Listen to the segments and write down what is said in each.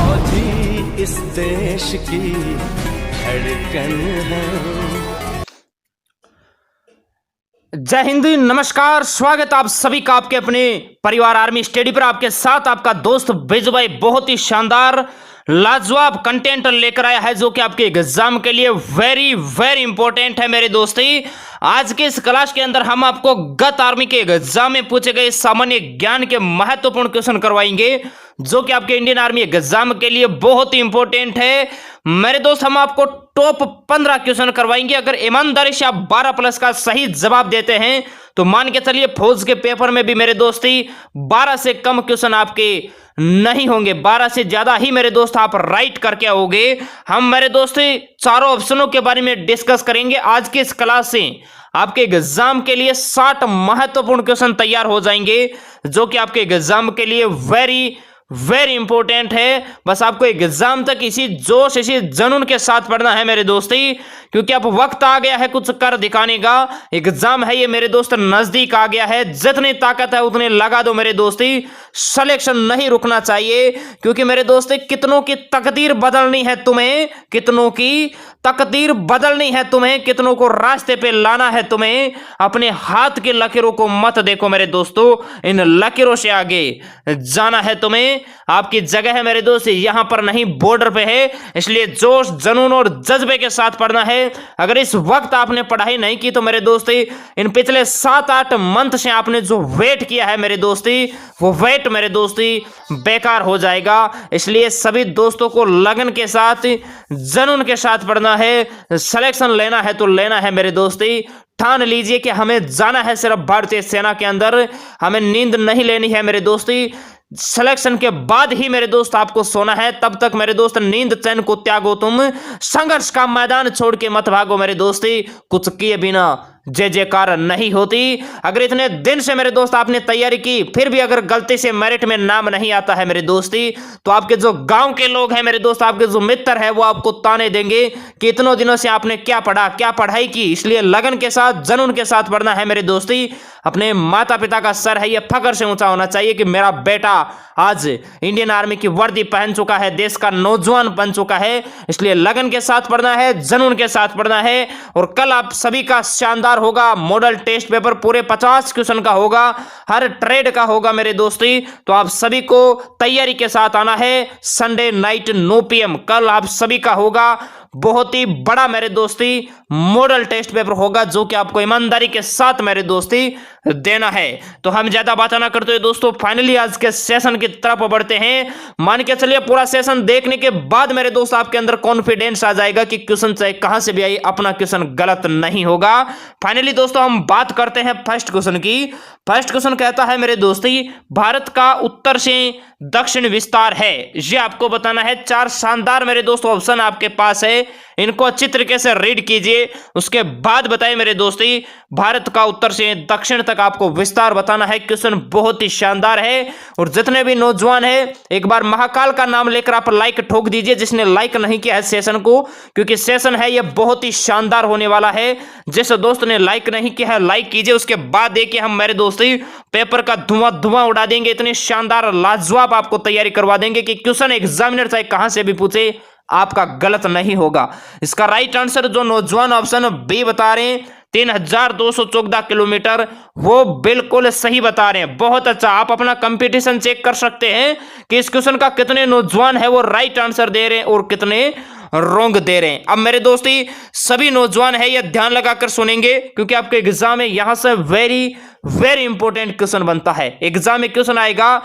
फौजी इस देश की धड़कन है। जय हिंद, नमस्कार, स्वागत आप सभी का आपके अपने परिवार आर्मी स्टडी पर। आपके साथ आपका दोस्त बेजू भाई बहुत ही शानदार लाजवाब कंटेंट लेकर आया है जो कि आपके एग्जाम के लिए वेरी वेरी इंपॉर्टेंट है मेरे दोस्ती। आज के इस क्लास के अंदर हम आपको गत आर्मी के एग्जाम में पूछे गए सामान्य ज्ञान के महत्वपूर्ण क्वेश्चन करवाएंगे जो कि आपके इंडियन आर्मी एग्जाम के लिए बहुत ही इंपॉर्टेंट है मेरे दोस्त। हम आपको टॉप 15 क्वेश्चन करवाएंगे। अगर ईमानदारी से आप 12+ का सही जवाब देते हैं तो मान के चलिए फौज के पेपर में भी मेरे दोस्ती 12 से कम क्वेश्चन आपके नहीं होंगे, 12 से ज्यादा ही मेरे दोस्त आप राइट करके आओगे। हम मेरे दोस्ती चारों ऑप्शनों के बारे में डिस्कस करेंगे आज के इस क्लास से। आपके एग्जाम के लिए 60 महत्वपूर्ण क्वेश्चन तैयार हो जाएंगे जो कि आपके एग्जाम के लिए वेरी वेरी इंपॉर्टेंट है। बस आपको एग्जाम तक इसी जोश इसी जुनून के साथ पढ़ना है मेरे दोस्ती, क्योंकि अब वक्त आ गया है कुछ कर दिखाने का। एग्जाम है ये मेरे दोस्त, नजदीक आ गया है। जितनी ताकत है उतनी लगा दो मेरे दोस्ती। सिलेक्शन नहीं रुकना चाहिए, क्योंकि मेरे दोस्ती कितनों की तकदीर बदलनी है तुम्हें, कितनों की तकदीर बदलनी है तुम्हें, कितनों को रास्ते पे लाना है तुम्हें। अपने हाथ की लकीरों को मत देखो मेरे दोस्तों, इन लकीरों से आगे जाना है तुम्हें। आपकी जगह है मेरे दोस्त यहां पर नहीं, बॉर्डर पे है। इसलिए जोश जुनून और जज्बे के साथ पढ़ना है। अगर इस वक्त आपने पढ़ाई नहीं की तो मेरे दोस्ती इन पिछले 7-8 मंथ से आपने जो वेट किया है मेरे दोस्ती, वो वेट मेरे दोस्ती बेकार हो जाएगा। इसलिए सभी दोस्तों को लगन के साथ जुनून के साथ पढ़ना है। सिलेक्शन लेना है तो लेना है मेरे दोस्ती। ठान लीजिए कि हमें जाना है सिर्फ भारतीय सेना के अंदर, हमें नींद नहीं लेनी है मेरे दोस्ती। सिलेक्शन के बाद ही मेरे दोस्त आपको सोना है, तब तक मेरे दोस्त नींद चैन को त्यागो तुम, संघर्ष का मैदान छोड़ के मत भागो मेरे दोस्ती। कुछ किए बिना जय जयकार नहीं होती। अगर इतने दिन से मेरे दोस्त आपने तैयारी की फिर भी अगर गलती से मेरिट में नाम नहीं आता है मेरे दोस्ती, तो आपके जो गांव के लोग हैं मेरे दोस्त, आपके जो मित्र है वो आपको ताने देंगे कि इतनों दिनों से आपने क्या पढ़ा, क्या पढ़ाई की। इसलिए लगन के साथ जुनून के साथ पढ़ना है मेरे दोस्ती। अपने माता पिता का सर है ये फख्र से ऊंचा होना चाहिए कि मेरा बेटा आज इंडियन आर्मी की वर्दी पहन चुका है, देश का नौजवान बन चुका है। इसलिए लगन के साथ पढ़ना है, जुनून के साथ पढ़ना है। और कल आप सभी का शानदार होगा मॉडल टेस्ट पेपर, पूरे 50 क्वेश्चन का होगा, हर ट्रेड का होगा मेरे दोस्ती। तो आप सभी को तैयारी के साथ आना है। संडे नाइट 9 PM कल आप सभी का होगा बहुत ही बड़ा मेरे दोस्ती मॉडल टेस्ट पेपर होगा जो कि आपको ईमानदारी के साथ मेरे दोस्ती देना है। तो हम ज्यादा बात ना करते हुए दोस्तों फाइनली आज के सेशन की तरफ बढ़ते हैं। मान के चलिए पूरा सेशन देखने के बाद मेरे दोस्त आपके अंदर कॉन्फिडेंस आ जाएगा कि क्वेश्चन चाहे कहां से भी आए अपना क्वेश्चन गलत नहीं होगा। फाइनली दोस्तों हम बात करते हैं फर्स्ट क्वेश्चन की। फर्स्ट क्वेश्चन कहता है मेरे दोस्ती, भारत का उत्तर से दक्षिण विस्तार है, ये आपको बताना है। 4 शानदार मेरे दोस्तों ऑप्शन आपके पास है, इनको अच्छी तरीके से रीड कीजिए, उसके बाद बताइए मेरे दोस्ती। भारत का उत्तर से दक्षिण तक आपको विस्तार बताना है। क्वेश्चन बहुत ही शानदार है। और जितने भी नौजवान है एक बार महाकाल का नाम लेकर आप लाइक ठोक दीजिए जिसने लाइक नहीं किया है सेशन को, क्योंकि सेशन है ये बहुत ही शानदार होने वाला है। जिस दोस्त ने लाइक नहीं किया है लाइक कीजिए, उसके बाद देखिए हम मेरे दोस्ती पेपर का धुआं धुआं उड़ा देंगे। इतनी शानदार लाजवाब आपको तैयारी करवा देंगे कि क्वेश्चन एग्जामिनर चाहे कहां से भी पूछे आपका गलत नहीं होगा। इसका राइट आंसर जो नौजवान ऑप्शन बी बता रहे हैं 3214 किलोमीटर, वो बिल्कुल सही बता रहे हैं। बहुत अच्छा, आप अपना कंपटीशन चेक कर सकते हैं कि इस क्वेश्चन का कितने नौजवान है वो राइट आंसर दे रहे हैं और कितने रोंग दे रहे हैं। अब मेरे दोस्ती सभी नौजवान है ये ध्यान लगाकर सुनेंगे, क्योंकि आपके एग्जाम में यहां से वेरी वेरी इंपॉर्टेंट क्वेश्चन बनता है। एग्जाम में क्वेश्चन आएगा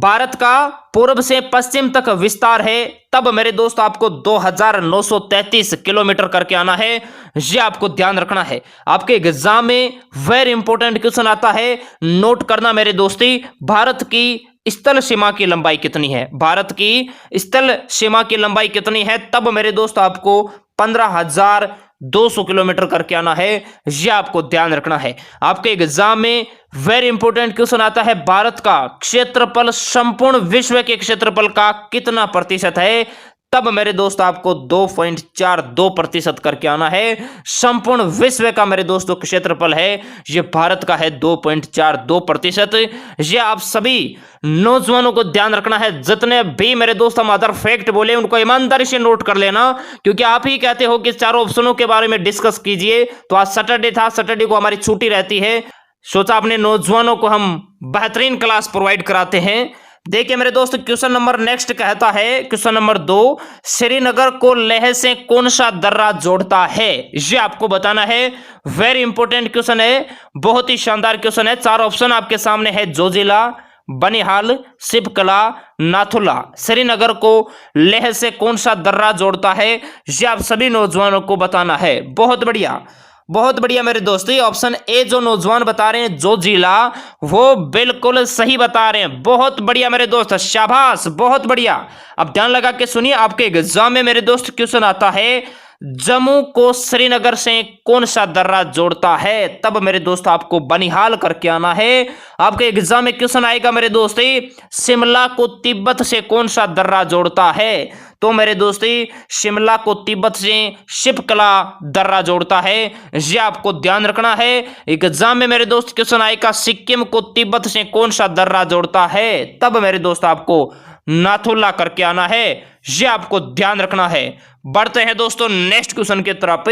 भारत का पूर्व से पश्चिम तक विस्तार है, तब मेरे दोस्त आपको 2933 किलोमीटर करके आना है। ये आपको ध्यान रखना है। आपके एग्जाम में वेरी इंपॉर्टेंट क्वेश्चन आता है, नोट करना मेरे दोस्ती। भारत की स्थल सीमा की लंबाई कितनी है, भारत की स्थल सीमा की लंबाई कितनी है, तब मेरे दोस्त आपको 15,200 किलोमीटर करके आना है। यह आपको ध्यान रखना है। आपके एग्जाम में वेरी इंपॉर्टेंट क्वेश्चन आता है, भारत का क्षेत्रफल संपूर्ण विश्व के क्षेत्रफल का कितना प्रतिशत है, तब मेरे दोस्त आपको 2.42% करके आना है। संपूर्ण विश्व का मेरे दोस्तों क्षेत्रफल है ये भारत का है 2.42%। ये आप सभी नौजवानों को ध्यान रखना है। जितने भी मेरे दोस्त हम अदर फैक्ट बोले उनको ईमानदारी से नोट कर लेना, क्योंकि आप ही कहते हो कि चारों ऑप्शनों के बारे में डिस्कस कीजिए। तो आज सैटरडे था, सैटरडे को हमारी छुट्टी रहती है, सोचा अपने नौजवानों को हम बेहतरीन क्लास प्रोवाइड कराते हैं। देखिए मेरे दोस्त क्वेश्चन नंबर नेक्स्ट कहता है, क्वेश्चन नंबर 2, श्रीनगर को लेह से कौन सा दर्रा जोड़ता है, ये आपको बताना है। वेरी इंपॉर्टेंट क्वेश्चन है, बहुत ही शानदार क्वेश्चन है। चार ऑप्शन आपके सामने है, जोजिला, बनिहाल, शिवकला, नाथुला। श्रीनगर को लेह से कौन सा दर्रा जोड़ता है, ये आप सभी नौजवानों को बताना है। बहुत बढ़िया, बहुत बढ़िया मेरे दोस्तों। ऑप्शन ए जो नौजवान बता रहे हैं जोजिला, वो बिल्कुल सही बता रहे हैं। बहुत बढ़िया मेरे दोस्त, शाबाश, बहुत बढ़िया। अब ध्यान लगा के सुनिए, आपके एग्जाम में मेरे दोस्त क्वेश्चन आता है, जम्मू को श्रीनगर से कौन सा दर्रा जोड़ता है, तब मेरे दोस्त आपको बनिहाल करके आना है। आपके एग्जाम में क्वेश्चन आएगा मेरे दोस्ती, शिमला को तिब्बत से कौन सा दर्रा जोड़ता है, तो मेरे दोस्ती शिमला को तिब्बत से शिवकला दर्रा जोड़ता है। ये आपको ध्यान रखना है। एग्जाम में मेरे दोस्त क्वेश्चन आएगा, सिक्किम को तिब्बत से कौन सा दर्रा जोड़ता है, तब मेरे दोस्त आपको नाथुला करके आना है। ये आपको ध्यान रखना है। बढ़ते हैं दोस्तों नेक्स्ट क्वेश्चन की तरफ।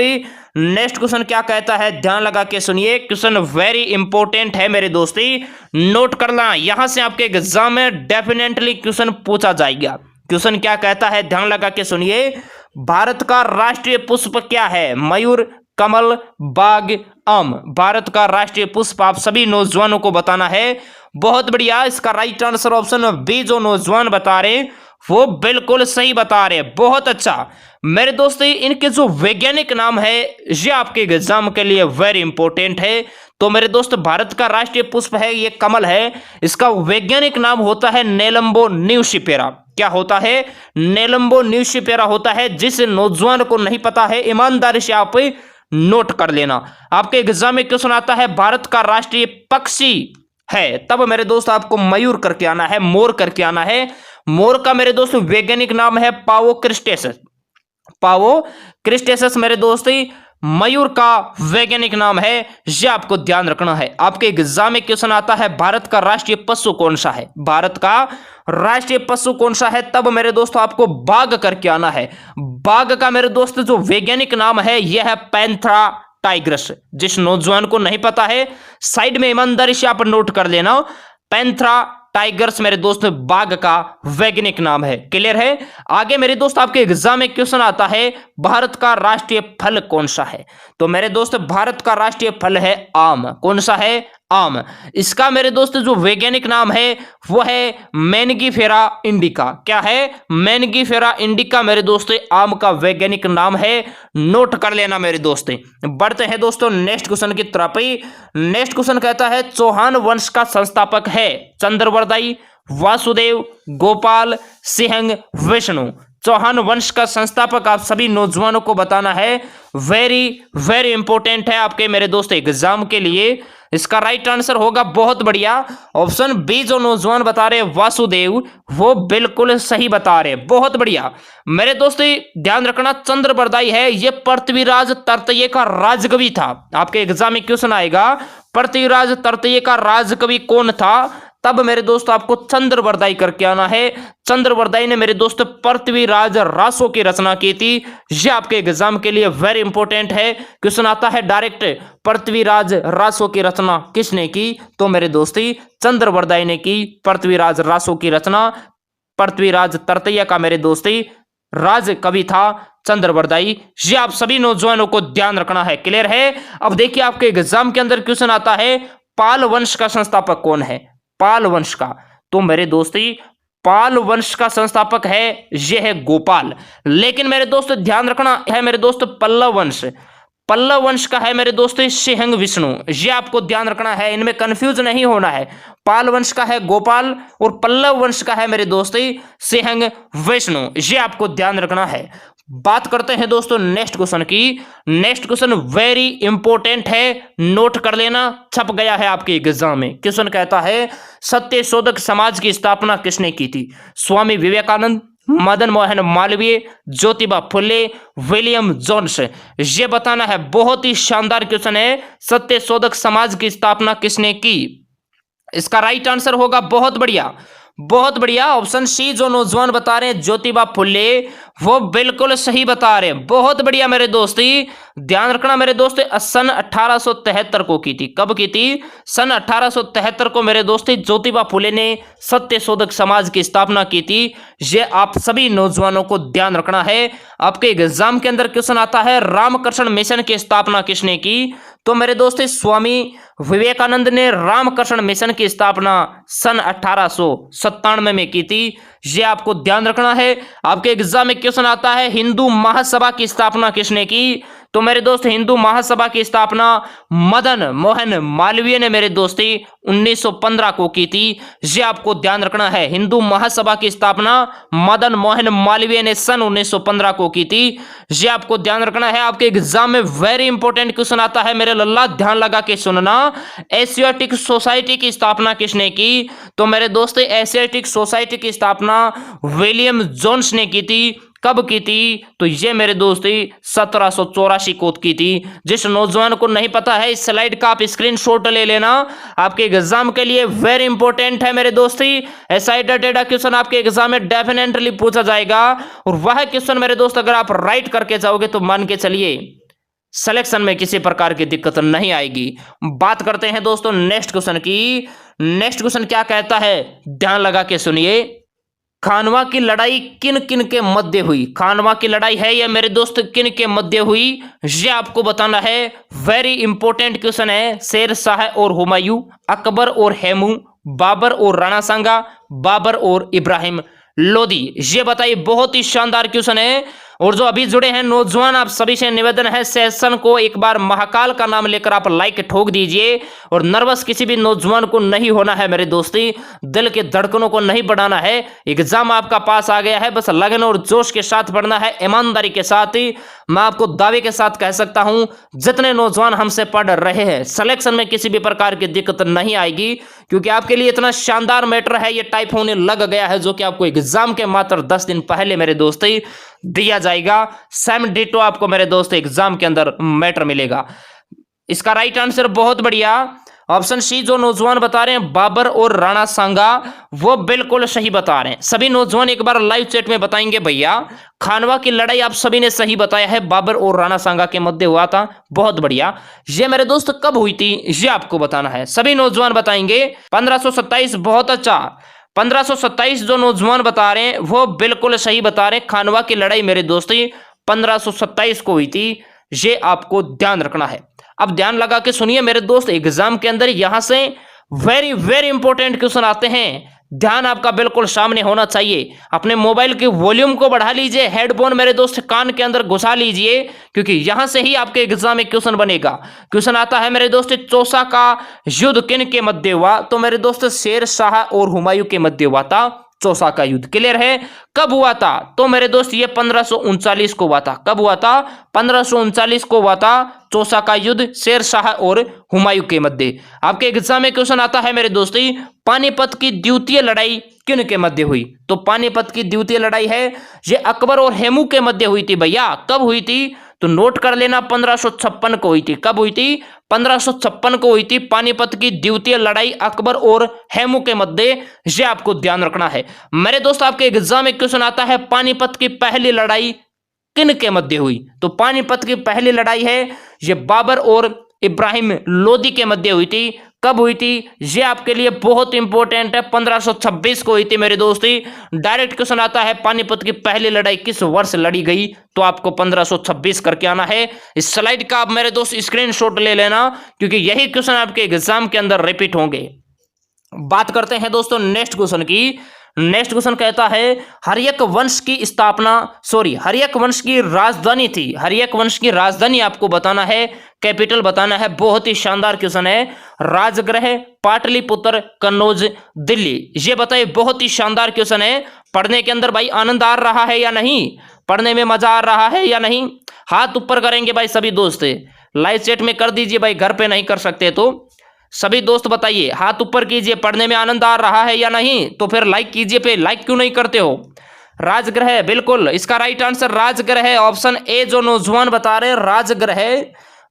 नेक्स्ट क्वेश्चन क्या कहता है, ध्यान लगा के सुनिए। क्वेश्चन वेरी इंपॉर्टेंट है मेरे दोस्ती, नोट करना। यहां से आपके एग्जाम में डेफिनेटली क्वेश्चन पूछा जाएगा। क्वेश्चन क्या कहता है, ध्यान लगा के सुनिए। भारत का राष्ट्रीय पुष्प क्या है, मयूर, कमल, बाग, आम। भारत का राष्ट्रीय पुष्प आप सभी नौजवानों को बताना है। बहुत बढ़िया, इसका राइट आंसर ऑप्शन बी जो नौजवान बता रहे वो बिल्कुल सही बता रहे। बहुत अच्छा मेरे दोस्त, इनके जो वैज्ञानिक नाम है ये आपके एग्जाम के लिए वेरी इंपॉर्टेंट है। तो मेरे दोस्त भारत का राष्ट्रीय पुष्प है ये कमल है, इसका वैज्ञानिक नाम होता है नेलंबो न्यूसिफेरा। क्या होता है, नेलंबो न्यूसिफेरा होता है। जिस नौजवान को नहीं पता है ईमानदारी से आप नोट कर लेना। आपके एग्जाम में क्वेश्चन आता है, भारत का राष्ट्रीय पक्षी है, तब मेरे दोस्त आपको मयूर करके आना है, मोर करके आना है। मोर का मेरे दोस्त वैज्ञानिक नाम है पावो क्रिस्टेसस। पावो क्रिस्टेसस मेरे दोस्त मयूर का वैज्ञानिक नाम है। यह आपको ध्यान रखना है। आपके एग्जाम में क्वेश्चन आता है, भारत का राष्ट्रीय पशु कौन सा है, भारत का राष्ट्रीय पशु कौन सा है, तब मेरे दोस्तों आपको बाघ करके आना है। बाघ का मेरे दोस्त जो वैज्ञानिक नाम है यह है पैंथरा टाइग्रस। जिस नौजवान को नहीं पता है साइड में ईमानदारी से आप नोट कर लेना, पैंथरा टाइगर्स मेरे दोस्त बाघ का वैज्ञानिक नाम है। क्लियर है। आगे मेरे दोस्त आपके एग्जाम में क्वेश्चन आता है, भारत का राष्ट्रीय फल कौन सा है, तो मेरे दोस्त भारत का राष्ट्रीय फल है आम। कौन सा है, आम। इसका मेरे दोस्त जो वैज्ञानिक नाम है वो है मैनगीफेरा इंडिका। क्या है, मैनगीफेरा इंडिका मेरे दोस्त आम का वैज्ञानिक नाम है। नोट कर लेना मेरे दोस्त। बढ़ते हैं दोस्तों नेक्स्ट क्वेश्चन की तरफ। नेक्स्ट क्वेश्चन कहता है, चौहान वंश का संस्थापक है चंद्रवरदाई, वासुदेव, गोपाल, सिंह, विष्णु। चौहान वंश का संस्थापक आप सभी नौजवानों को बताना है। वेरी वेरी इंपॉर्टेंट है आपके मेरे दोस्त एग्जाम के लिए। इसका राइट आंसर होगा, बहुत बढ़िया, ऑप्शन बी जो नौजवान बता रहे वासुदेव, वो बिल्कुल सही बता रहे। बहुत बढ़िया मेरे दोस्त, ध्यान रखना चंद्रवरदाई है ये पृथ्वीराज तृतीय का राजकवि था। आपके एग्जाम में क्वेश्चन आएगा, पृथ्वीराज तृतीय का राजकवि कौन था, तब मेरे दोस्त आपको चंद्रवरदाई करके आना है। चंद्रवरदाई ने मेरे दोस्त पृथ्वीराज रासो की रचना की थी। यह आपके एग्जाम के लिए वेरी इंपॉर्टेंट है। क्वेश्चन आता है डायरेक्ट, पृथ्वीराज रासो की रचना किसने की, तो मेरे दोस्ती चंद्रवरदाई ने की पृथ्वीराज रासो की रचना। पृथ्वीराज तृतीय का मेरे दोस्ती राज कवि था चंद्रवरदाई। ये आप सभी नौजवानों को ध्यान रखना है। क्लियर है। अब देखिए आपके एग्जाम के अंदर क्वेश्चन आता है, पाल वंश का संस्थापक कौन है, पाल वंश का, तो मेरे दोस्ती पाल वंश का संस्थापक है यह है गोपाल। लेकिन मेरे दोस्त ध्यान रखना है मेरे दोस्त पल्लव वंश, पल्लव वंश का है मेरे दोस्त सिंह विष्णु। ये आपको ध्यान रखना है, इनमें कंफ्यूज नहीं होना है। पाल वंश का है गोपाल और पल्लव वंश का है मेरे दोस्त सिंह विष्णु। ये आपको ध्यान रखना है। बात करते हैं दोस्तों नेक्स्ट क्वेश्चन की। नेक्स्ट क्वेश्चन वेरी इंपॉर्टेंट है, नोट कर लेना, छप गया है आपके एग्जाम में। क्वेश्चन कहता है, सत्य शोधक समाज की स्थापना किसने की थी, स्वामी विवेकानंद, मदन मोहन मालवीय, ज्योतिबा फुले, विलियम जोन्स। ये बताना है, बहुत ही शानदार क्वेश्चन है। सत्यशोधक समाज की स्थापना किसने की? इसका राइट आंसर होगा, बहुत बढ़िया बहुत बढ़िया, ऑप्शन सी जो नौजवान बता रहे हैं ज्योतिबा फुले, वो बिल्कुल सही बता रहे हैं। बहुत बढ़िया मेरे दोस्ती, ध्यान रखना मेरे दोस्त, सन 1873 को की थी। कब की थी? सन 1873 को मेरे दोस्ती ज्योतिबा फुले ने सत्यशोधक समाज की स्थापना की थी। ये आप सभी नौजवानों को ध्यान रखना है। आपके एग्जाम के अंदर क्वेश्चन आता है, रामकृष्ण मिशन की स्थापना किसने की? तो मेरे दोस्त स्वामी विवेकानंद ने रामकृष्ण मिशन की स्थापना सन 1897 में की थी। ये आपको ध्यान रखना है। आपके एग्जाम में क्वेश्चन आता है, हिंदू महासभा की स्थापना किसने की? तो मेरे दोस्त हिंदू महासभा की स्थापना मदन मोहन मालवीय ने मेरे दोस्ती 1915 को की थी। ये आपको ध्यान रखना है। हिंदू महासभा की स्थापना मदन मोहन मालवीय ने सन 1915 को की थी। ये आपको ध्यान रखना है। आपके एग्जाम में वेरी इंपॉर्टेंट क्वेश्चन आता है मेरे लल्ला, ध्यान लगा के सुनना। एशियाटिक सोसाइटी की स्थापना किसने की? तो मेरे दोस्त एशियाटिक सोसाइटी की स्थापना विलियम जोन्स ने की थी। कब की थी? तो ये मेरे दोस्त 1784 को की थी। जिस नौजवान को नहीं पता है, इस स्लाइड का आप स्क्रीनशॉट ले लेना, आपके एग्जाम के लिए वेरी इंपॉर्टेंट है मेरे दोस्ती। ऐसा टेढ़ा क्वेश्चन आपके एग्जाम में डेफिनेटली पूछा जाएगा, और वह क्वेश्चन मेरे दोस्त अगर आप राइट करके जाओगे तो मान के चलिए सिलेक्शन में किसी प्रकार की दिक्कत नहीं आएगी। बात करते हैं दोस्तों नेक्स्ट क्वेश्चन की। नेक्स्ट क्वेश्चन क्या कहता है, ध्यान लगा के सुनिए। खानवा की लड़ाई किन किन के मध्य हुई? खानवा की लड़ाई है ये मेरे दोस्त किन के मध्य हुई, ये आपको बताना है। वेरी इंपॉर्टेंट क्वेश्चन है। शेर शाह और हुमायूं, अकबर और हेमू, बाबर और राणा सांगा, बाबर और इब्राहिम लोदी। ये बताइए, बहुत ही शानदार क्वेश्चन है। और जो अभी जुड़े हैं नौजवान, आप सभी से निवेदन है, सेशन को एक बार महाकाल का नाम लेकर आप लाइक ठोक दीजिए। और नर्वस किसी भी नौजवान को नहीं होना है मेरे दोस्ती, दिल के धड़कनों को नहीं बढ़ाना है। एग्जाम आपका पास आ गया है, बस लगन और जोश के साथ पढ़ना है, ईमानदारी के साथ ही। मैं आपको दावे के साथ कह सकता हूं, जितने नौजवान हमसे पढ़ रहे हैं, सिलेक्शन में किसी भी प्रकार की दिक्कत नहीं आएगी, क्योंकि आपके लिए इतना शानदार मैटर है, ये टाइप होने लग गया है, जो कि आपको एग्जाम के मात्र 10 दिन पहले मेरे दोस्ती दिया जाएगा। सेम डिटो आपको मेरे दोस्त एग्जाम के अंदर मैटर मिलेगा। इसका राइट आंसर बहुत बढ़िया, ऑप्शन सी जो नौजवान बता रहे हैं बाबर और राणा सांगा, वो बिल्कुल सही बता रहे हैं। सभी नौजवान एक बार लाइव चैट में बताएंगे भैया, खानवा की लड़ाई आप सभी ने सही बताया है, बाबर और राणा सांगा के मध्य हुआ था। बहुत बढ़िया। ये मेरे दोस्त कब हुई थी, ये आपको बताना है। सभी नौजवान बताएंगे 1527। बहुत अच्छा, 1527 जो नौजवान बता रहे हैं वो बिल्कुल सही बता रहे हैं। खानवा की लड़ाई मेरे दोस्ती 1527 को हुई थी, ये आपको ध्यान रखना है। अब ध्यान लगा के सुनिए मेरे दोस्त, एग्जाम के अंदर यहां से वेरी वेरी इंपॉर्टेंट क्वेश्चन आते हैं। ध्यान आपका बिल्कुल सामने होना चाहिए। अपने मोबाइल के वॉल्यूम को बढ़ा लीजिए, हेडफोन मेरे दोस्त कान के अंदर घुसा लीजिए, क्योंकि यहां से ही आपके एग्जाम में क्वेश्चन बनेगा। क्वेश्चन आता है मेरे दोस्त, चौसा का युद्ध किन के मध्य हुआ? तो मेरे दोस्त शेर शाह और हुमायूं के मध्य हुआ था चौसा का युद्ध। क्लियर है? कब हुआ था? तो मेरे दोस्त ये 1539 को हुआ था। कब हुआ था? 1539 को हुआ था चौसा का युद्ध शेर शाह और हुमायूं के मध्य। आपके एग्जाम में क्वेश्चन आता है मेरे दोस्ती, पानीपत की द्वितीय लड़ाई किन के मध्य हुई? तो पानीपत की द्वितीय लड़ाई है ये अकबर और हेमू के मध्य हुई थी भैया। कब हुई थी? तो नोट कर लेना, 1556 को हुई थी। कब हुई थी? 1556 को हुई थी पानीपत की द्वितीय लड़ाई अकबर और हेमू के मध्य। ये आपको ध्यान रखना है मेरे दोस्त। आपके एग्जाम में क्वेश्चन आता है, पानीपत की पहली लड़ाई किन के मध्य हुई? तो पानीपत की पहली लड़ाई है ये बाबर और इब्राहिम लोदी के मध्य हुई थी। कब हुई थी? ये आपके लिए बहुत इंपॉर्टेंट है। 1526 को हुई थी मेरे दोस्ती। डायरेक्ट क्वेश्चन आता है, पानीपत की पहली लड़ाई किस वर्ष लड़ी गई? तो आपको 1526 करके आना है। इस स्लाइड का आप मेरे दोस्त स्क्रीनशॉट ले लेना, क्योंकि यही क्वेश्चन आपके एग्जाम के अंदर रिपीट होंगे। बात करते हैं दोस्तों नेक्स्ट क्वेश्चन की। नेक्स्ट क्वेश्चन कहता है, हर्यक वंश की स्थापना, हर्यक वंश की राजधानी थी। हर्यक वंश की राजधानी आपको बताना है, कैपिटल बताना है। बहुत ही शानदार क्वेश्चन है। राजगृह, पाटलिपुत्र, कन्नौज, दिल्ली। ये बताइए, बहुत ही शानदार क्वेश्चन है। पढ़ने के अंदर भाई आनंद आ रहा है या नहीं? पढ़ने में मजा आ रहा है या नहीं? हाथ ऊपर करेंगे भाई सभी दोस्त, लाइव चैट में कर दीजिए भाई, घर पे नहीं कर सकते तो सभी दोस्त बताइए, हाथ ऊपर कीजिए, पढ़ने में आनंद आ रहा है या नहीं? तो फिर लाइक कीजिए। पे लाइक क्यों नहीं करते हो? राजगृह, बिल्कुल इसका right answer Rajagriha, option A जो नौजवान बता रहे हैं राजगृह,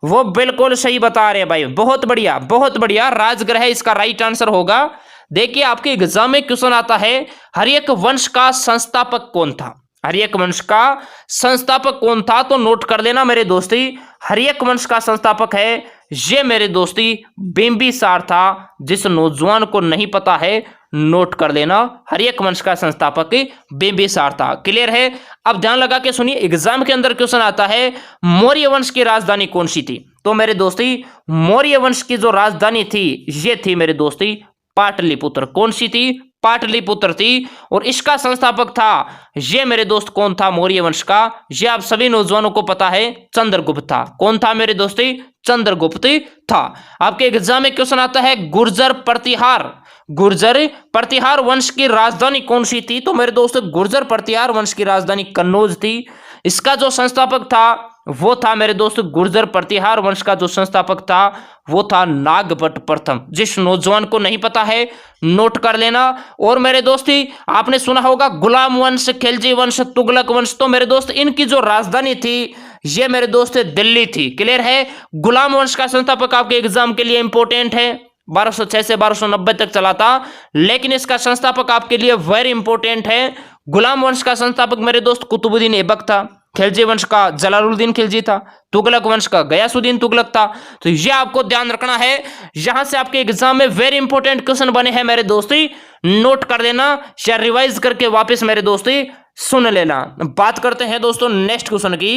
वो बिल्कुल सही बता रहे हैं भाई। बहुत बढ़िया, बहुत बढ़िया, राजगृह इसका राइट आंसर होगा। देखिए आपके एग्जाम में क्वेश्चन आता है, हर्यक वंश का संस्थापक कौन था? हर्यक वंश का संस्थापक कौन था? तो नोट कर लेना मेरे दोस्ती, हर्यक वंश का संस्थापक है ये मेरे दोस्ती बिंबिसार था। जिस नौजवान को नहीं पता है नोट कर लेना, हर्यक वंश का संस्थापक बिंबिसार था। क्लियर है? अब ध्यान लगा के सुनिए, एग्जाम के अंदर क्वेश्चन आता है मौर्य वंश की राजधानी कौन सी थी? तो मेरे दोस्ती मौर्य वंश की जो राजधानी थी ये थी मेरे दोस्ती पाटलिपुत्र। कौन सी थी? पाटलिपुत्र थी। और इसका संस्थापक था ये मेरे दोस्त कौन था मौर्य वंश का? ये आप सभी नौजवानों को पता है, चंद्रगुप्त था। कौन था मेरे दोस्ती? चंद्रगुप्त था। आपके एग्जाम में क्वेश्चन आता है गुर्जर प्रतिहार, गुर्जर प्रतिहार वंश की राजधानी कौन सी थी? तो मेरे दोस्त गुर्जर प्रतिहार वंश की राजधानी कन्नौज थी। इसका जो संस्थापक था वो था मेरे दोस्त गुर्जर प्रतिहार वंश का जो संस्थापक था वो था नागभट्ट प्रथम। जिस नौजवान को नहीं पता है नोट कर लेना। और मेरे दोस्ती आपने सुना होगा गुलाम वंश, खिलजी वंश, तुगलक वंश, तो मेरे दोस्त इनकी जो राजधानी थी ये मेरे दोस्त दिल्ली थी। क्लियर है? गुलाम वंश का संस्थापक आपके एग्जाम के लिए इंपॉर्टेंट है, 1206 से 1290 तक चला था, लेकिन इसका संस्थापक आपके लिए वेरी इंपॉर्टेंट है। गुलाम वंश का संस्थापक मेरे दोस्त कुतुबुद्दीन ऐबक था, खिलजी वंश का जलालुद्दीन खिलजी था, तुगलक वंश का गयासुद्दीन तुगलक था। तो ये आपको ध्यान रखना है, यहां से आपके एग्जाम में वेरी इंपॉर्टेंट क्वेश्चन बने हैं मेरे दोस्ती, नोट कर लेना या रिवाइज करके वापस मेरे दोस्ती सुन लेना। बात करते हैं दोस्तों नेक्स्ट क्वेश्चन की।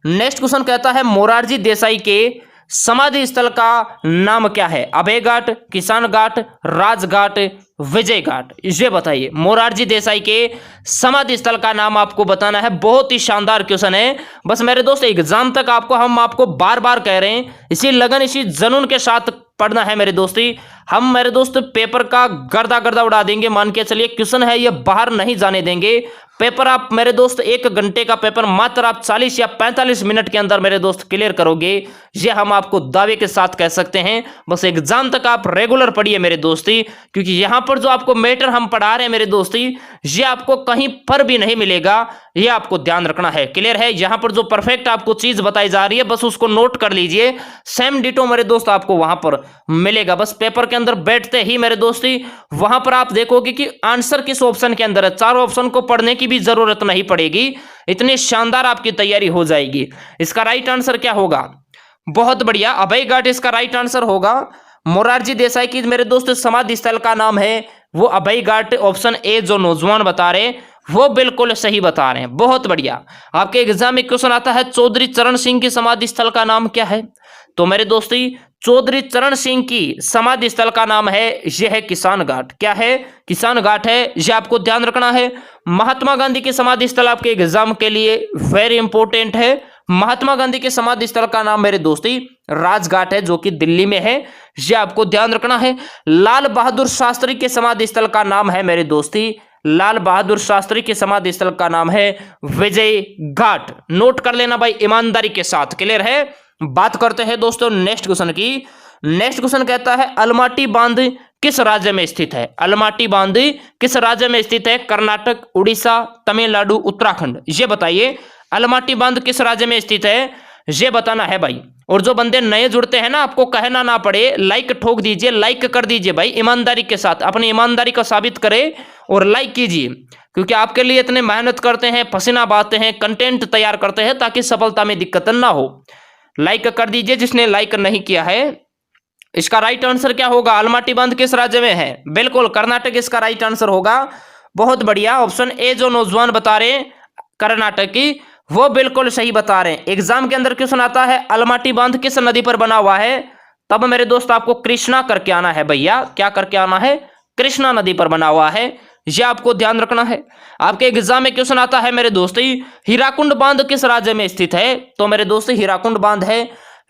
नेक्स्ट क्वेश्चन कहता है मोरारजी देसाई के समाधि स्थल का नाम क्या है? अभय घाट, किसान घाट, राजघाट, विजय घाट, ये बताइए। मोरारजी देसाई के समाधि स्थल का नाम आपको बताना है। बहुत ही शानदार क्वेश्चन है। बस मेरे दोस्त एग्जाम तक हम आपको बार बार कह रहे हैं, इसी लगन इसी जुनून के साथ पढ़ना है मेरे दोस्ती। हम मेरे दोस्त पेपर का गर्दा गर्दा उड़ा देंगे, मान के चलिए क्वेश्चन है ये बाहर नहीं जाने देंगे। पेपर आप मेरे दोस्त 1 घंटे का पेपर मात्र आप 40 या 45 मिनट के अंदर मेरे दोस्त क्लियर करोगे, ये हम आपको दावे के साथ कह सकते हैं। बस एग्जाम तक आप रेगुलर पढ़िए मेरे दोस्ती, क्योंकि यहाँ पर जो आपको मैटर हम पढ़ा रहे हैं मेरे दोस्ती ये आपको कहीं पर भी नहीं मिलेगा, ये आपको ध्यान रखना है। क्लियर है? यहाँ पर जो परफेक्ट आपको चीज बताई जा रही है बस उसको नोट कर लीजिए, सेम डिटो मेरे दोस्त आपको वहां पर मिलेगा। बस पेपर के अंदर बैठते ही मेरे दोस्ती वहां पर आप देखोगे कि आंसर किस ऑप्शन के अंदर है, चारों ऑप्शन को पढ़ने की भी जरूरत नहीं पड़ेगी, इतनी शानदार आपकी तैयारी हो जाएगी। इसका राइट आंसर क्या होगा? बहुत बढ़िया, अभय घाट इसका राइट आंसर होगा। मोरारजी देसाई की मेरे दोस्त समाधि स्थल का नाम है वो अभय घाट, ऑप्शन ए जो नौजवान बता रहे वो बिल्कुल सही बता रहे हैं। बहुत बढ़िया। आपके एग्जाम में क्वेश्चन आता है चौधरी चरण सिंह की समाधि स्थल का नाम क्या है? तो मेरे दोस्ती चौधरी चरण सिंह की समाधि स्थल का नाम है यह है किसान घाट। क्या है? किसान घाट है, यह आपको ध्यान रखना है। महात्मा गांधी की समाधि स्थल आपके एग्जाम के लिए वेरी इंपॉर्टेंट है। महात्मा गांधी के समाधि स्थल का नाम मेरे दोस्ती राजघाट है जो कि दिल्ली में है, यह आपको ध्यान रखना है। लाल बहादुर शास्त्री के समाधि स्थल का नाम है मेरे दोस्ती, लाल बहादुर शास्त्री के समाधि स्थल का नाम है विजय घाट। नोट कर लेना भाई ईमानदारी के साथ। क्लियर है? बात करते हैं दोस्तों नेक्स्ट क्वेश्चन की। नेक्स्ट क्वेश्चन कहता है अलमाटी बांध किस राज्य में स्थित है? अलमाटी बांध किस राज्य में स्थित है? कर्नाटक, उड़ीसा, तमिलनाडु, उत्तराखंड, ये बताइए। अलमाटी बांध किस राज्य में स्थित है ये बताना है भाई। और जो बंदे नए जुड़ते हैं ना, आपको कहना ना पड़े, लाइक ठोक दीजिए, लाइक कर दीजिए भाई ईमानदारी के साथ, अपनी ईमानदारी को साबित करें और लाइक कीजिए, क्योंकि आपके लिए इतने मेहनत करते हैं, पसीना बहाते हैं, कंटेंट तैयार करते हैं ताकि सफलता में दिक्कत ना हो। लाइक कर दीजिए जिसने लाइक नहीं किया है। इसका राइट आंसर क्या होगा? अलमाटी बांध किस राज्य में है? बिल्कुल कर्नाटक इसका राइट आंसर होगा। बहुत बढ़िया, ऑप्शन ए जो नौजवान बता रहे हैं कर्नाटक की वो बिल्कुल सही बता रहे हैं। एग्जाम के अंदर क्वेश्चन आता है अलमाटी बांध किस नदी पर बना हुआ है? तब मेरे दोस्त आपको कृष्णा करके आना है भैया। क्या करके आना है? कृष्णा नदी पर बना हुआ है, यह आपको ध्यान रखना है। आपके एग्जाम में क्वेश्चन आता है मेरे दोस्त हीराकुंड बांध किस राज्य में स्थित है? तो मेरे दोस्त हीराकुंड बांध है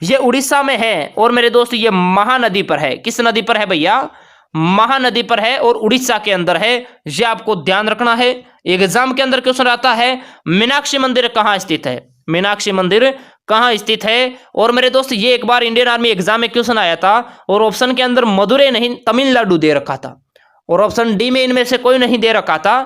ये उड़ीसा में है, और मेरे दोस्त ये महानदी पर है। किस नदी पर है भैया? महानदी पर है और उड़ीसा के अंदर है, यह आपको ध्यान रखना है। एग्जाम के अंदर क्वेश्चन आता है मीनाक्षी मंदिर कहाँ स्थित है? मीनाक्षी मंदिर कहाँ स्थित है? और मेरे दोस्त ये एक बार इंडियन आर्मी एग्जाम में क्वेश्चन आया था और ऑप्शन के अंदर मदुरै नहीं तमिलनाडु दे रखा था, और ऑप्शन डी में इनमें से कोई नहीं दे रखा था।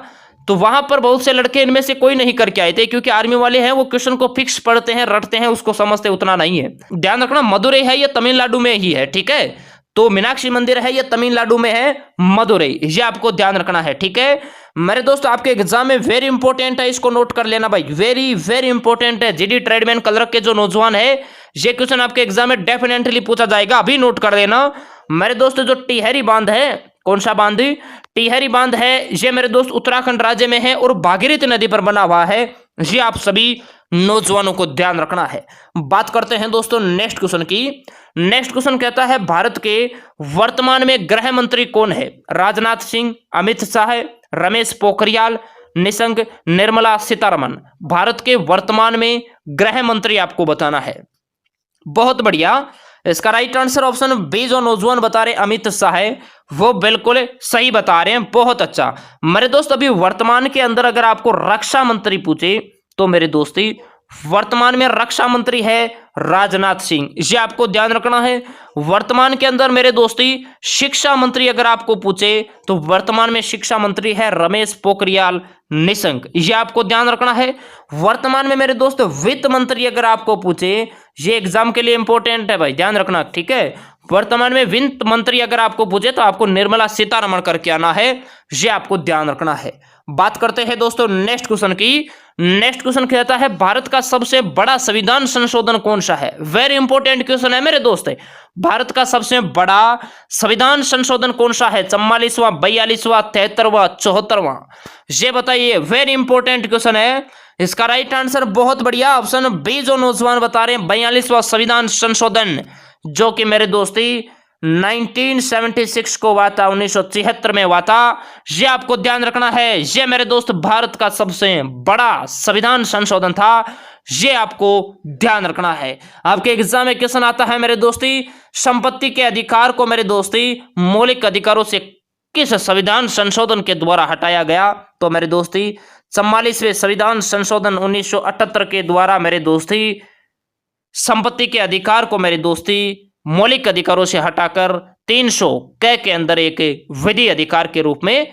तो वहां पर बहुत से लड़के इनमें से कोई नहीं करके आए थे, क्योंकि आर्मी वाले हैं वो क्वेश्चन को फिक्स पढ़ते हैं, रटते हैं, उसको समझते उतना नहीं है। ध्यान रखना, मदुरई है ये तमिलनाडु में ही है, ठीक है। तो मीनाक्षी मंदिर है ये तमिलनाडु में है, मदुरई, ये आपको ध्यान रखना है, ठीक है मेरे दोस्त। आपके एग्जाम में वेरी इंपॉर्टेंट है, इसको नोट कर लेना भाई, वेरी वेरी इंपॉर्टेंट है। जीडी ट्रेडमैन क्लर्क के जो नौजवान है, ये क्वेश्चन आपके एग्जाम में डेफिनेटली पूछा जाएगा, अभी नोट कर लेना मेरे दोस्त। जो टिहरी बांध है, कौन सा बांध? टिहरी बांध है, ये मेरे दोस्त उत्तराखंड राज्य में है और भागीरथी नदी पर बना हुआ है, ये आप सभी नौजवानों को ध्यान रखना है। बात करते हैं दोस्तों नेक्स्ट क्वेश्चन की। नेक्स्ट क्वेश्चन कहता है भारत के वर्तमान में गृह मंत्री कौन है? राजनाथ सिंह, अमित शाह, रमेश पोखरियाल निशंक, निर्मला सीतारमण। भारत के वर्तमान में गृह मंत्री आपको बताना है। बहुत बढ़िया, इसका राइट आंसर ऑप्शन बी जो नौजवान बता रहे अमित शाह है, वो बिल्कुल सही बता रहे हैं, बहुत अच्छा मेरे दोस्त। अभी वर्तमान के अंदर अगर आपको रक्षा मंत्री पूछे तो मेरे दोस्ती वर्तमान में रक्षा मंत्री है राजनाथ सिंह, ये आपको ध्यान रखना है। वर्तमान के अंदर मेरे दोस्ती शिक्षा मंत्री अगर आपको पूछे तो वर्तमान में शिक्षा मंत्री है रमेश पोखरियाल निशंक, ये आपको ध्यान रखना है। वर्तमान में मेरे दोस्त वित्त मंत्री अगर आपको पूछे, ये एग्जाम के लिए इंपॉर्टेंट है भाई, ध्यान रखना, ठीक है। वर्तमान में वित्त मंत्री अगर आपको पूछे तो आपको निर्मला सीतारमण करके आना है, ये आपको ध्यान रखना है। बात करते हैं दोस्तों नेक्स्ट क्वेश्चन की। नेक्स्ट क्वेश्चन कहता है भारत का सबसे बड़ा संविधान संशोधन कौन सा है? वेरी इंपॉर्टेंट क्वेश्चन है मेरे दोस्त। भारत का सबसे बड़ा संविधान संशोधन कौन सा है? 44वां, 42वां, 73वां, 74वां, ये बताइए, वेरी इंपॉर्टेंट क्वेश्चन है। इसका राइट आंसर बहुत बढ़िया ऑप्शन बी जो नौजवान बता रहे हैं 42वां संविधान संशोधन, जो कि मेरे दोस्ती 1976 को हुआ था, 1973 में हुआ था, ये आपको ध्यान रखना है। ये मेरे दोस्त भारत का सबसे बड़ा संविधान संशोधन था, ये आपको ध्यान रखना है। आपके एग्जाम में क्वेश्चन आता है मेरे दोस्ती, संपत्ति के अधिकार को मेरे दोस्ती मौलिक अधिकारों से किस संविधान संशोधन के द्वारा हटाया गया? तो मेरे दोस्ती 44वें संविधान संशोधन 1978 के द्वारा मेरे दोस्ती संपत्ति के अधिकार को मेरे दोस्ती मौलिक अधिकारों से हटाकर 300 के अंदर एक विधि अधिकार के रूप में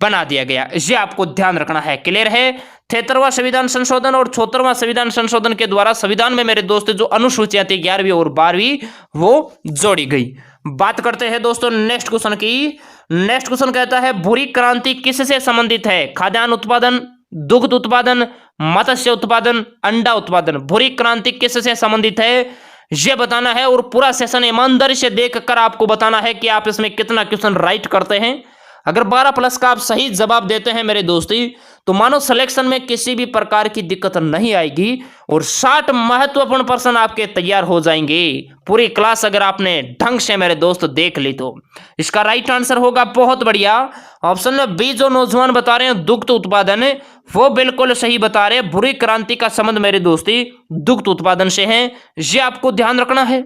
बना दिया गया, ये आपको ध्यान रखना है। क्लियर है? 73वां संविधान संशोधन और 74वां संविधान संशोधन के द्वारा संविधान में मेरे दोस्त जो अनुसूचियां थी 11वीं और 12वीं वो जोड़ी गई। बात करते हैं दोस्तों नेक्स्ट क्वेश्चन की। नेक्स्ट क्वेश्चन कहता है भूरी क्रांति किससे संबंधित है? खाद्यान्न उत्पादन, दुग्ध उत्पादन, मत्स्य उत्पादन, अंडा उत्पादन। भूरी क्रांति किससे संबंधित है ये बताना है, और पूरा सेशन ईमानदारी से देखकर आपको बताना है कि आप इसमें कितना क्वेश्चन राइट करते हैं। अगर 12+ का आप सही जवाब देते हैं मेरे दोस्ती, तो मानो सिलेक्शन में किसी भी प्रकार की दिक्कत नहीं आएगी और 60 महत्वपूर्ण प्रश्न आपके तैयार हो जाएंगे। पूरी क्लास अगर आपने ढंग से मेरे दोस्त देख ली तो इसका राइट आंसर होगा बहुत बढ़िया ऑप्शन में बी जो नौजवान बता रहे हैं दुग्ध उत्पादन, वो बिल्कुल सही बता रहे हैं। भूरी क्रांति का संबंध मेरे दोस्ती दुग्ध उत्पादन से है, ये आपको ध्यान रखना है।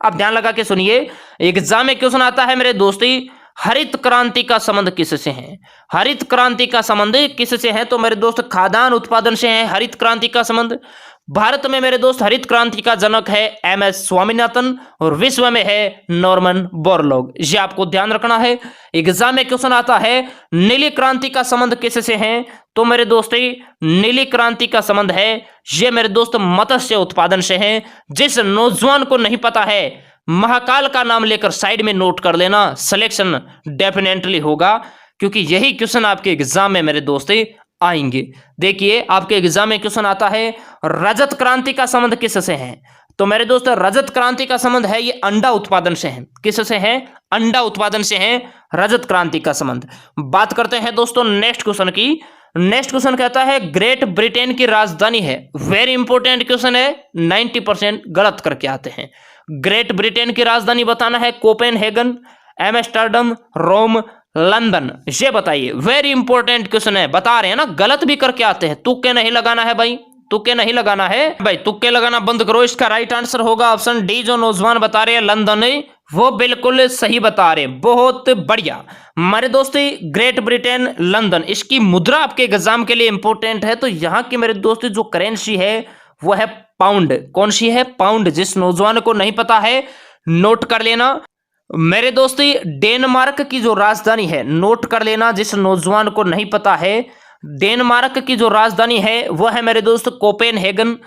आप ध्यान लगा के सुनिए, एग्जाम में क्वेश्चन आता है मेरे दोस्ती हरित क्रांति का संबंध किससे है? हरित क्रांति का संबंध किससे है? तो मेरे दोस्त खाद्यान्न उत्पादन से है हरित क्रांति का संबंध। भारत में मेरे दोस्त हरित क्रांति का जनक है एमएस स्वामीनाथन और विश्व में है नॉर्मन बोरलॉग, ये आपको ध्यान रखना है। एग्जाम में क्वेश्चन आता है नीली क्रांति का संबंध किससे है? तो मेरे दोस्ती नीली क्रांति का संबंध है ये मेरे दोस्त मत्स्य उत्पादन से है। जिस नौजवान को नहीं पता है महाकाल का नाम लेकर साइड में नोट कर लेना, सिलेक्शन डेफिनेटली होगा, क्योंकि यही क्वेश्चन आपके एग्जाम में मेरे दोस्ती आएंगे। देखिए आपके एग्जाम में क्वेश्चन आता है रजत क्रांति का संबंध किससे है? तो मेरे दोस्त रजत क्रांति का संबंध है ये अंडा उत्पादन से है। किससे है? अंडा उत्पादन से है रजत क्रांति का संबंध। बात करते हैं दोस्तों नेक्स्ट क्वेश्चन की। नेक्स्ट क्वेश्चन कहता है ग्रेट ब्रिटेन की राजधानी है। वेरी इंपॉर्टेंट क्वेश्चन है, 90% गलत करके आते हैं। ग्रेट ब्रिटेन की राजधानी बताना है कोपेनहेगन, एम्स्टर्डम, रोम, लंदन, ये बताइए। वेरी इंपॉर्टेंट क्वेश्चन है, बता रहे हैं ना, गलत भी करके आते हैं। तुक्के नहीं लगाना है भाई, तुक्के नहीं लगाना है भाई, तुक्के लगाना बंद करो। इसका राइट आंसर होगा ऑप्शन डी जो नौजवान बता रहे हैं लंदन, वो बिल्कुल सही बता रहे हैं, बहुत बढ़िया। मेरे दोस्ती ग्रेट ब्रिटेन लंदन, इसकी मुद्रा आपके एग्जाम के लिए इंपॉर्टेंट है। तो यहाँ की मेरे दोस्ती जो करेंसी है वो है पाउंड। कौन सी है? पाउंड। जिस नौजवान को नहीं पता है नोट कर लेना। मेरे दोस्ती डेनमार्क की जो राजधानी है नोट कर लेना, जिस नौजवान को नहीं पता है डेनमार्क की जो राजधानी है वो है मेरे दोस्त कोपेनहेगन।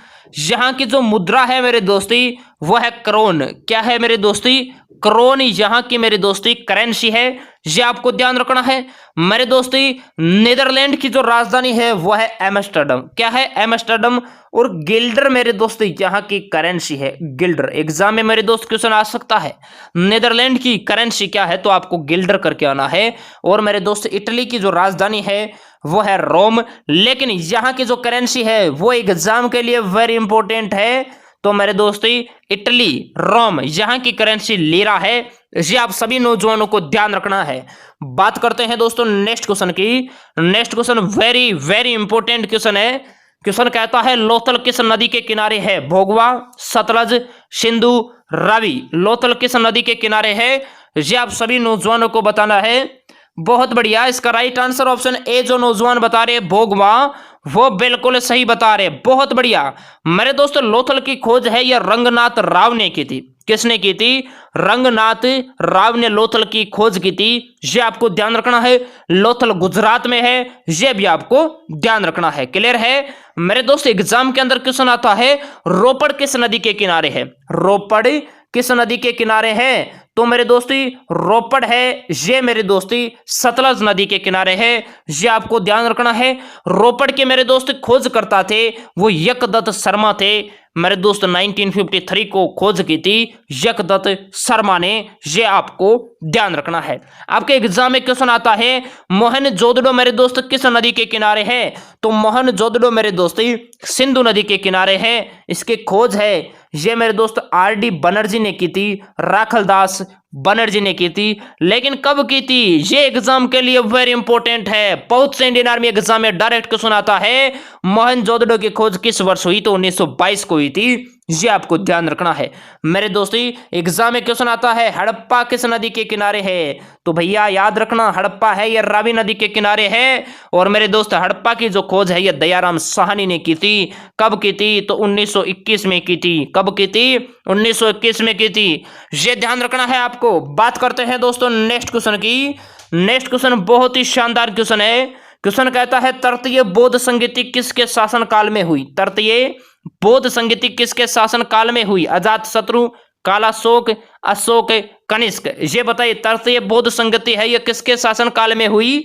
यहाँ की जो मुद्रा है मेरे दोस्ती वो है क्रोन। क्या है मेरे दोस्ती? क्रोन यहाँ की मेरे दोस्ती करेंसी है, ये आपको ध्यान रखना है। मेरे दोस्ती नीदरलैंड की जो राजधानी है वो है एम्स्टर्डम। क्या है? एम्स्टर्डम। और गिल्डर मेरे दोस्ती यहाँ की करेंसी है, गिल्डर। एग्जाम में मेरे दोस्त क्वेश्चन आ सकता है नीदरलैंड की करेंसी क्या है, तो आपको गिल्डर करके आना है। और मेरे दोस्त इटली की जो राजधानी है वो है रोम, लेकिन यहाँ की जो करेंसी है वो एग्जाम के लिए वेरी इंपॉर्टेंट है। तो मेरे दोस्ती इटली, रोम, यहाँ की करेंसी लीरा है। ये आप सभी नौजवानों को ध्यान रखना है। बात करते हैं दोस्तों नेक्स्ट क्वेश्चन की। Next question very very important question है। क्वेश्चन कहता है लोथल किस नदी के किनारे है? भोगवा, सतलज, सिंधु, रावी। लोथल किस नदी के किनारे है? ये आप सभी नौजवानों को बताना है। बहुत बढ़िया, इसका राइट आंसर ऑप्शन ए जो नौजवान बता रहे भोगवा, वो बिल्कुल सही बता रहे। बहुत बढ़िया मेरे दोस्तों, लोथल की खोज है यह रंगनाथ राव ने की थी। किसने की थी? रंगनाथ राव ने लोथल की खोज की थी। ये आपको ध्यान रखना है। लोथल गुजरात में है, ये भी आपको ध्यान रखना है। क्लियर है मेरे दोस्त? एग्जाम के अंदर क्वेश्चन आता है रोपड़ किस नदी के किनारे है? रोपड़ किस नदी के किनारे है? तो मेरे दोस्ती रोपड़ है, ये मेरे दोस्ती सतलज नदी के किनारे है। ये आपको ध्यान रखना है। रोपड़ के मेरे दोस्त खोज करता थे वो यकदत्त शर्मा थे। मेरे दोस्त 1953 को खोज की थी यकदत्त शर्मा ने। ये आपको ध्यान रखना है। आपके एग्जाम में क्वेश्चन आता है मोहनजोदड़ो मेरे दोस्त किस नदी के किनारे है? तो मोहनजोदड़ो मेरे दोस्ती सिंधु नदी के किनारे है। इसकी खोज है ये मेरे दोस्त आर.डी. बनर्जी ने की थी, राखलदास बनर्जी ने की थी। लेकिन कब की थी? ये एग्जाम के लिए वेरी इंपॉर्टेंट है। बहुत से इंडियन आर्मी एग्जाम में डायरेक्ट क्वेश्चन आता है मोहनजोदड़ो की खोज किस वर्ष हुई? तो 1922 को हुई थी। ये आपको ध्यान रखना है। मेरे दोस्ती एग्जाम में क्वेश्चन आता है हड़प्पा किस नदी के किनारे है? तो भैया याद रखना हड़प्पा है ये रावी नदी के किनारे है। और मेरे दोस्त हड़प्पा की जो खोज है ये दयाराम साहनी ने की थी। कब की थी? तो 1921 में की थी। कब की थी? 1921 में की थी। ये ध्यान रखना है आपको। बात करते हैं दोस्तों नेक्स्ट क्वेश्चन की। नेक्स्ट क्वेश्चन बहुत ही शानदार क्वेश्चन है। क्वेश्चन कहता है तृतीय बौद्ध संगीति किसके शासन काल में हुई? तृतीय बौद्ध संगीति किसके शासन काल में हुई? अजातशत्रु, कालाशोक, अशोक, कनिष्क। ये बताइए तृतीय बौद्ध संगीति है ये किसके शासन काल में हुई?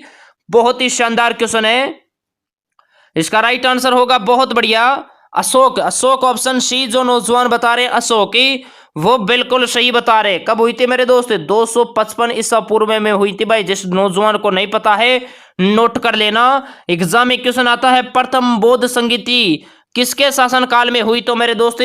बहुत ही शानदार क्वेश्चन है। इसका राइट आंसर होगा बहुत बढ़िया अशोक। अशोक ऑप्शन सी जो नौजवान बता रहे अशोक ही, वो बिल्कुल सही बता रहे। कब हुई थी मेरे दोस्त? 255 ईसा पूर्व में हुई थी। भाई जिस नौजवान को नहीं पता है नोट कर लेना। एग्जाम में क्वेश्चन आता है प्रथम बौद्ध संगीति किसके शासन काल में हुई? तो मेरे दोस्त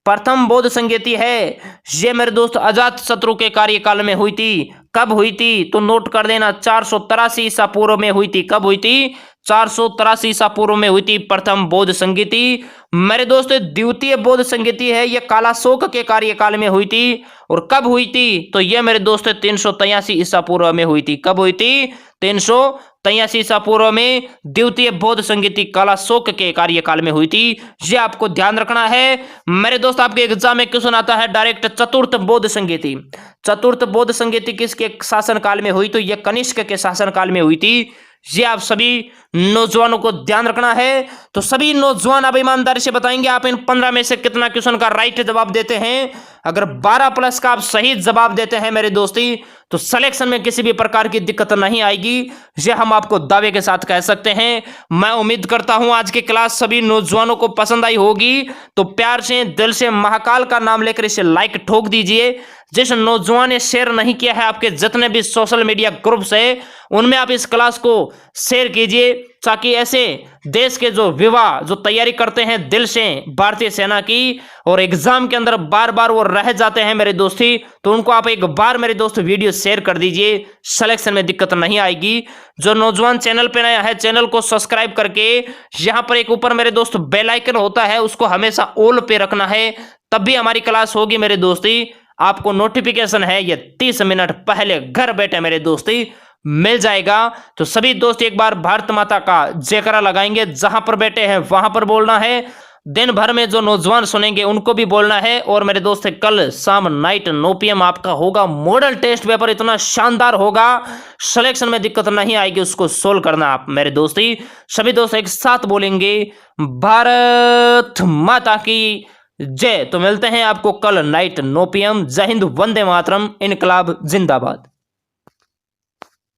प्रथम बौद्ध संगीति है ये मेरे दोस्त अजातशत्रु के कार्यकाल में हुई थी। कब हुई थी? तो नोट कर देना 483 ईसा पूर्व में हुई थी। कब हुई थी? 483 ईसा पूर्व में हुई थी प्रथम बौद्ध संगीति। मेरे दोस्त द्वितीय बौद्ध संगीति है ये कालाशोक के कार्यकाल में हुई थी। और कब हुई थी? तो ये मेरे दोस्त 383 ईसा पूर्व में हुई थी। कब हुई थी? 383 ईसा पूर्व में द्वितीय बौद्ध संगीति कालाशोक के कार्यकाल में हुई थी। ये आपको ध्यान रखना है। मेरे दोस्त आपके एग्जाम में क्वेश्चन आता है डायरेक्ट चतुर्थ बौद्ध संगीति। चतुर्थ बौद्ध संगीति किसके शासन काल में हुई? तो ये कनिष्क के शासन काल में हुई थी। ये आप सभी नौजवानों को ध्यान रखना है। तो सभी नौजवान अब ईमानदारी से बताएंगे आप इन 15 में से कितना क्वेश्चन का राइट जवाब देते हैं। अगर 12 प्लस का आप सही जवाब देते हैं मेरे दोस्ती तो सिलेक्शन में किसी भी प्रकार की दिक्कत नहीं आएगी। ये हम आपको दावे के साथ कह सकते हैं। मैं उम्मीद करता हूं आज की क्लास सभी नौजवानों को पसंद आई होगी। तो प्यार से दिल से महाकाल का नाम लेकर इसे लाइक ठोक दीजिए। जिस नौजवान ने शेयर नहीं किया है आपके जितने भी सोशल मीडिया ग्रुप्स है उनमें आप इस क्लास को शेयर कीजिए, ताकि ऐसे देश के जो युवा जो तैयारी करते हैं दिल से भारतीय सेना की और एग्जाम के अंदर बार बार वो रह जाते हैं मेरे दोस्ती, तो उनको आप एक बार मेरे दोस्त वीडियो शेयर कर दीजिए। सिलेक्शन में दिक्कत नहीं आएगी। जो नौजवान चैनल पे नया है चैनल को सब्सक्राइब करके यहाँ पर एक ऊपर मेरे दोस्त बेल आइकन होता है उसको हमेशा ऑल पे रखना है, तब भी हमारी क्लास होगी मेरे दोस्ती। आपको नोटिफिकेशन है ये 30 मिनट पहले घर बैठे मेरे दोस्ती मिल जाएगा। तो सभी दोस्त एक बार भारत माता का जयकारा लगाएंगे। जहां पर बैठे हैं वहां पर बोलना है दिन भर में जो नौजवान सुनेंगे उनको भी बोलना है। और मेरे दोस्त कल शाम नाइट 9 PM आपका होगा मॉडल टेस्ट पेपर, इतना शानदार होगा, सिलेक्शन में दिक्कत नहीं आएगी, उसको सोल्व करना आप मेरे दोस्ती। सभी दोस्त एक साथ बोलेंगे भारत माता की जय। तो मिलते हैं आपको कल नाइट 9 PM। जय हिंद, वंदे मातरम, इनकलाब जिंदाबाद।